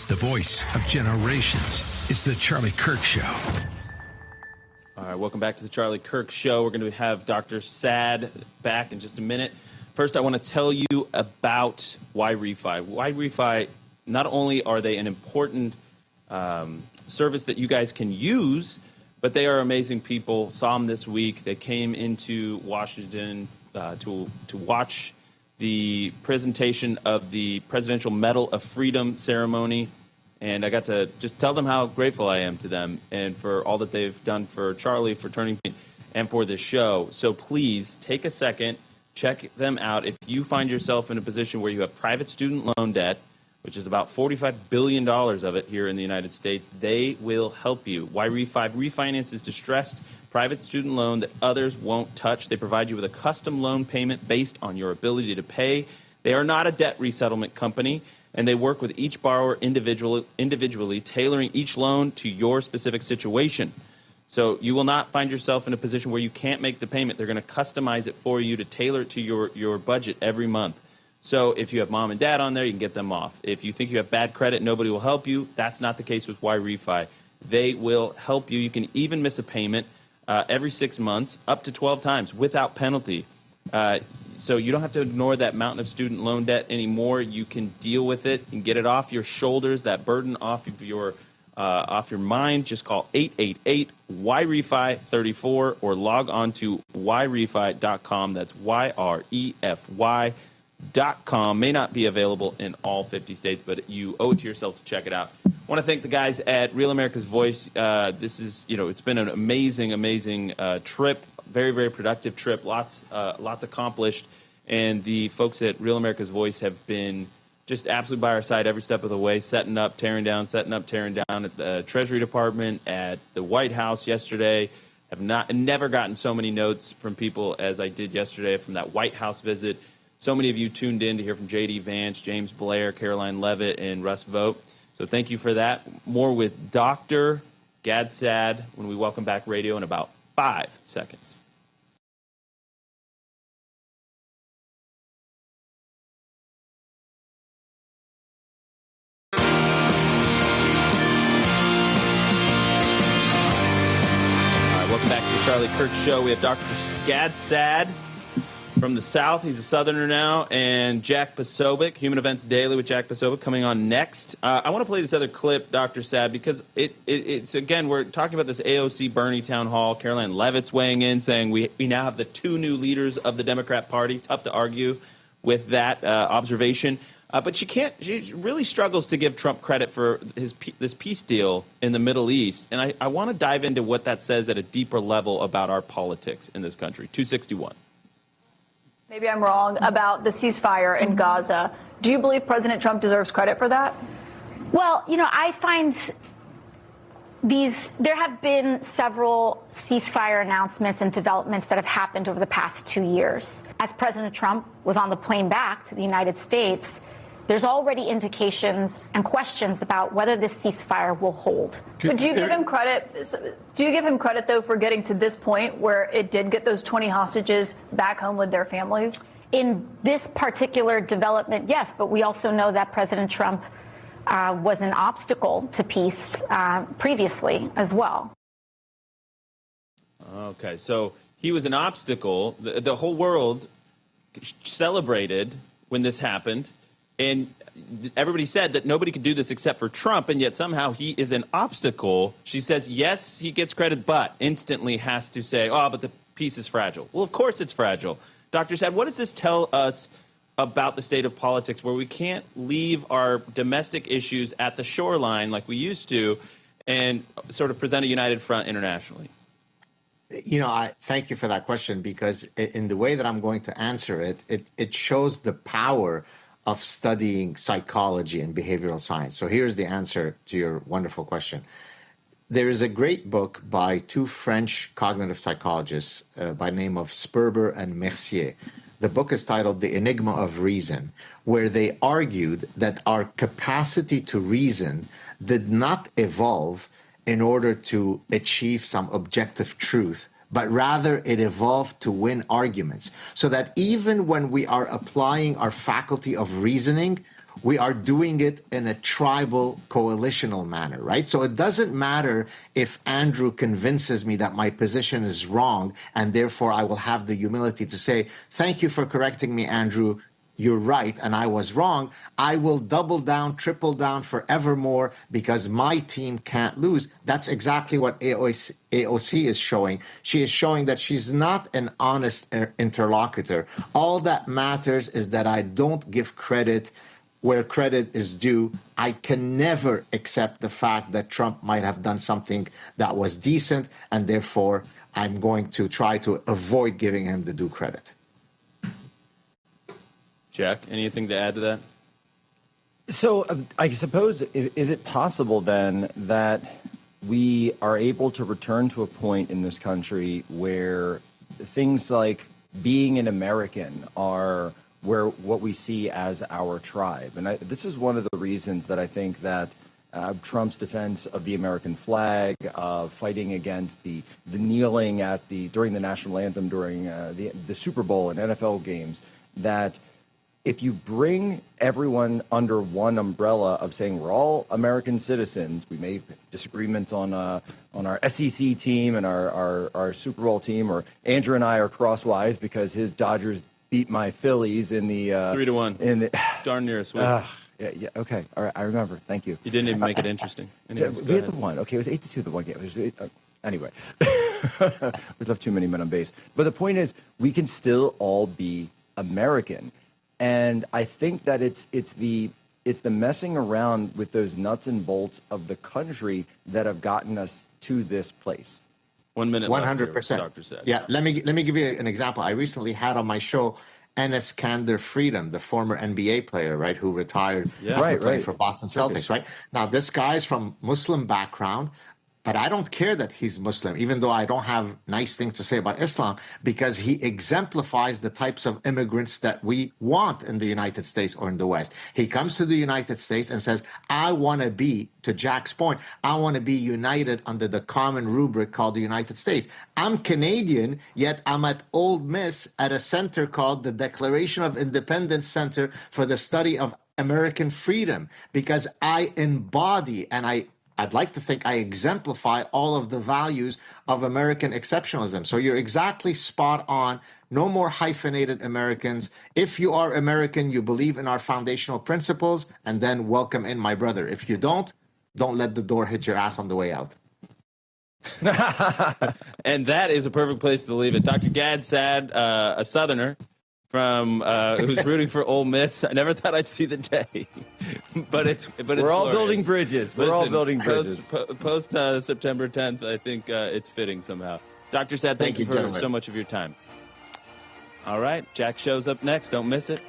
The voice of generations is The Charlie Kirk Show. All right, welcome back to The Charlie Kirk Show. We're going to have Dr. Saad back in just a minute. First, I want to tell you about WhyRefi. WhyRefi, not only are they an important service that you guys can use, but they are amazing people. Saw them this week. They came into Washington to watch the presentation of the Presidential Medal of Freedom ceremony. And I got to just tell them how grateful I am to them and for all that they've done for Charlie, for Turning Point, and for this show. So please take a second, check them out. If you find yourself in a position where you have private student loan debt, which is about $45 billion of it here in the United States, they will help you. WhyRefi refinances distressed private student loan that others won't touch. They provide you with a custom loan payment based on your ability to pay. They are not a debt resettlement company, and they work with each borrower individually, tailoring each loan to your specific situation. So you will not find yourself in a position where you can't make the payment. They're going to customize it for you to tailor it to your budget every month. So if you have mom and dad on there, you can get them off. If you think you have bad credit, nobody will help you. That's not the case with WhyRefi. They will help you. You can even miss a payment every 6 months, up to 12 times without penalty. So you don't have to ignore that mountain of student loan debt anymore. You can deal with it and get it off your shoulders, that burden off of your mind. Just call 888-WhyRefi-34 or log on to whyrefi.com. That's YREFY.com. May not be available in all 50 states, but you owe it to yourself to check it out. I want to thank the guys at Real America's Voice. This is, it's been an amazing trip. Very, very productive trip. Lots accomplished. And the folks at Real America's Voice have been just absolutely by our side every step of the way, setting up, tearing down at the Treasury Department, at the White House yesterday. Have never gotten so many notes from people as I did yesterday from that White House visit. So many of you tuned in to hear from J.D. Vance, James Blair, Caroline Leavitt, and Russ Vogt. So thank you for that. More with Dr. Gad Saad when we welcome back radio in about 5 seconds. Welcome back to the Charlie Kirk Show. We have Dr. Gad Saad from the South. He's a Southerner now. And Jack Posobiec, Human Events Daily with Jack Posobiec, coming on next. I want to play this other clip, Dr. Saad, because it's again, we're talking about this AOC Bernie town hall. Caroline Leavitt's weighing in, saying we now have the 2 new leaders of the Democrat Party. Tough to argue with that observation. But she really struggles to give Trump credit for this peace deal in the Middle East. And I want to dive into what that says at a deeper level about our politics in this country. 261. Maybe I'm wrong about the ceasefire in Gaza. Do you believe President Trump deserves credit for that? Well, I find there have been several ceasefire announcements and developments that have happened over the past 2 years. As President Trump was on the plane back to the United States, there's already indications and questions about whether this ceasefire will hold. But do you give him credit? Do you give him credit, though, for getting to this point where it did get those 20 hostages back home with their families? In this particular development, yes, but we also know that President Trump was an obstacle to peace previously as well. Okay, so he was an obstacle. The whole world celebrated when this happened. And everybody said that nobody could do this except for Trump, and yet somehow he is an obstacle. She says, yes, he gets credit, but instantly has to say, oh, but the peace is fragile. Well, of course it's fragile. Dr. Saad, what does this tell us about the state of politics, where we can't leave our domestic issues at the shoreline like we used to and sort of present a united front internationally? I thank you for that question, because in the way that I'm going to answer it, it shows the power of studying psychology and behavioral science. So here's the answer to your wonderful question. There is a great book by 2 French cognitive psychologists by the name of Sperber and Mercier. The book is titled The Enigma of Reason, where they argued that our capacity to reason did not evolve in order to achieve some objective truth, but rather it evolved to win arguments. So that even when we are applying our faculty of reasoning, we are doing it in a tribal coalitional manner, right? So it doesn't matter if Andrew convinces me that my position is wrong, and therefore I will have the humility to say, thank you for correcting me, Andrew. You're right, and I was wrong. I will double down, triple down forevermore because my team can't lose. That's exactly what AOC is showing. She is showing that she's not an honest interlocutor. All that matters is that I don't give credit where credit is due. I can never accept the fact that Trump might have done something that was decent, and therefore I'm going to try to avoid giving him the due credit. Jack, anything to add to that? So I suppose, is it possible then that we are able to return to a point in this country where things like being an American are where what we see as our tribe? And this is one of the reasons that I think that Trump's defense of the American flag, fighting against the kneeling during the national anthem, during the Super Bowl and NFL games, that if you bring everyone under one umbrella of saying we're all American citizens, we may have disagreements on our SEC team and our Super Bowl team, or Andrew and I are crosswise because his Dodgers beat my Phillies in the 3-1 in the darn near a sweep. Yeah, okay, all right, I remember. Thank you. You didn't even make it interesting. Anyways, we had the one. Okay, it was 8-2 the one game. Anyway, we left too many men on base. But the point is, we can still all be American. And I think that it's the messing around with those nuts and bolts of the country that have gotten us to this place. 1 minute. 100%. Dr. Saad. Yeah, let me give you an example. I recently had on my show Enes Kanter Freedom, the former NBA player, right, who retired after playing for Boston Celtics, right? Now, this guy is from Muslim background, but I don't care that he's Muslim, even though I don't have nice things to say about Islam, because he exemplifies the types of immigrants that we want in the United States or in the West. He comes to the United States and says, I want to be, to Jack's point, I want to be united under the common rubric called the United States. I'm Canadian, yet I'm at Ole Miss at a center called the Declaration of Independence Center for the Study of American Freedom, because I embody and I'd like to think I exemplify all of the values of American exceptionalism. So you're exactly spot on. No more hyphenated Americans. If you are American, you believe in our foundational principles, and then welcome in my brother. If you don't let the door hit your ass on the way out. And that is a perfect place to leave it. Dr. Gad Saad, a Southerner from who's rooting for Ole Miss. I never thought I'd see the day, but it's we're all building bridges. We're all building bridges. Post September 10th, I think it's fitting somehow. Dr. Saad, thank you for so much of your time. All right, Jack shows up next. Don't miss it.